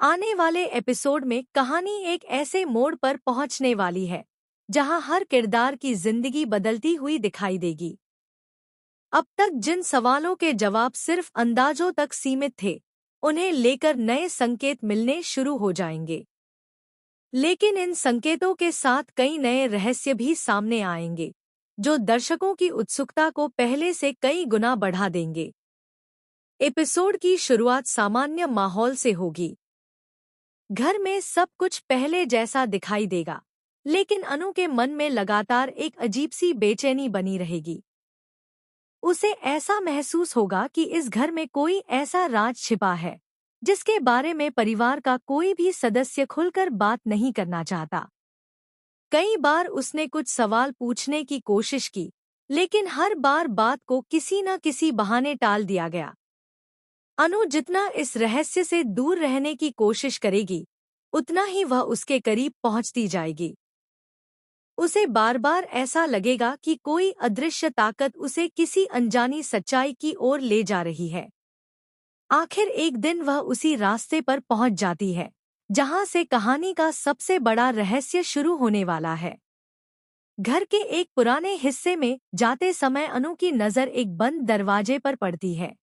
आने वाले एपिसोड में कहानी एक ऐसे मोड़ पर पहुंचने वाली है जहां हर किरदार की जिंदगी बदलती हुई दिखाई देगी। अब तक जिन सवालों के जवाब सिर्फ अंदाजों तक सीमित थे, उन्हें लेकर नए संकेत मिलने शुरू हो जाएंगे। लेकिन इन संकेतों के साथ कई नए रहस्य भी सामने आएंगे, जो दर्शकों की उत्सुकता को पहले से कई गुना बढ़ा देंगे। एपिसोड की शुरुआत सामान्य माहौल से होगी। घर में सब कुछ पहले जैसा दिखाई देगा, लेकिन अनु के मन में लगातार एक अजीब सी बेचैनी बनी रहेगी। उसे ऐसा महसूस होगा कि इस घर में कोई ऐसा राज छिपा है जिसके बारे में परिवार का कोई भी सदस्य खुलकर बात नहीं करना चाहता। कई बार उसने कुछ सवाल पूछने की कोशिश की, लेकिन हर बार बात को किसी न किसी बहाने टाल दिया गया। अनु जितना इस रहस्य से दूर रहने की कोशिश करेगी, उतना ही वह उसके करीब पहुंचती जाएगी। उसे बार बार ऐसा लगेगा कि कोई अदृश्य ताकत उसे किसी अनजानी सच्चाई की ओर ले जा रही है। आखिर एक दिन वह उसी रास्ते पर पहुंच जाती है जहां से कहानी का सबसे बड़ा रहस्य शुरू होने वाला है। घर के एक पुराने हिस्से में जाते समय अनु की नज़र एक बंद दरवाजे पर पड़ती है।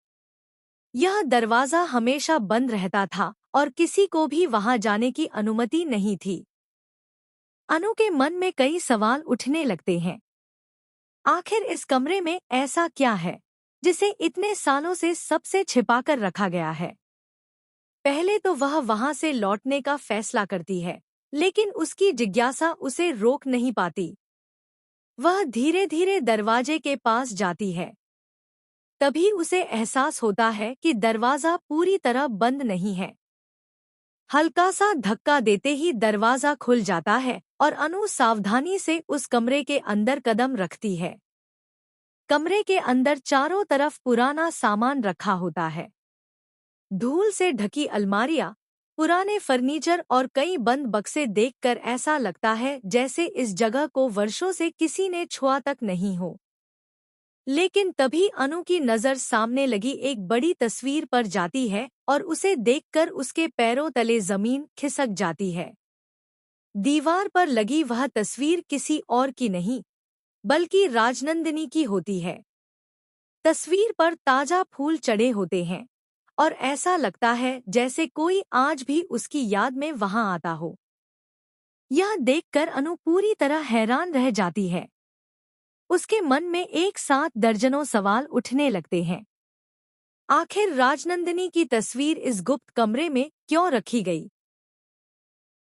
यह दरवाजा हमेशा बंद रहता था और किसी को भी वहां जाने की अनुमति नहीं थी। अनु के मन में कई सवाल उठने लगते हैं। आखिर इस कमरे में ऐसा क्या है जिसे इतने सालों से सबसे छिपाकर रखा गया है? पहले तो वह वहां से लौटने का फैसला करती है, लेकिन उसकी जिज्ञासा उसे रोक नहीं पाती। वह धीरे धीरे दरवाजे के पास जाती है। तभी उसे एहसास होता है कि दरवाजा पूरी तरह बंद नहीं है। हल्का सा धक्का देते ही दरवाजा खुल जाता है और अनु सावधानी से उस कमरे के अंदर कदम रखती है। कमरे के अंदर चारों तरफ पुराना सामान रखा होता है। धूल से ढकी अलमारियां, पुराने फर्नीचर और कई बंद बक्से देखकर ऐसा लगता है जैसे इस जगह को वर्षों से किसी ने छुआ तक नहीं हो। लेकिन तभी अनु की नज़र सामने लगी एक बड़ी तस्वीर पर जाती है और उसे देखकर उसके पैरों तले जमीन खिसक जाती है। दीवार पर लगी वह तस्वीर किसी और की नहीं, बल्कि राजनंदिनी की होती है। तस्वीर पर ताजा फूल चढ़े होते हैं और ऐसा लगता है जैसे कोई आज भी उसकी याद में वहां आता हो। यह देखकर अनु पूरी तरह हैरान रह जाती है। उसके मन में एक साथ दर्जनों सवाल उठने लगते हैं। आखिर राजनंदिनी की तस्वीर इस गुप्त कमरे में क्यों रखी गई?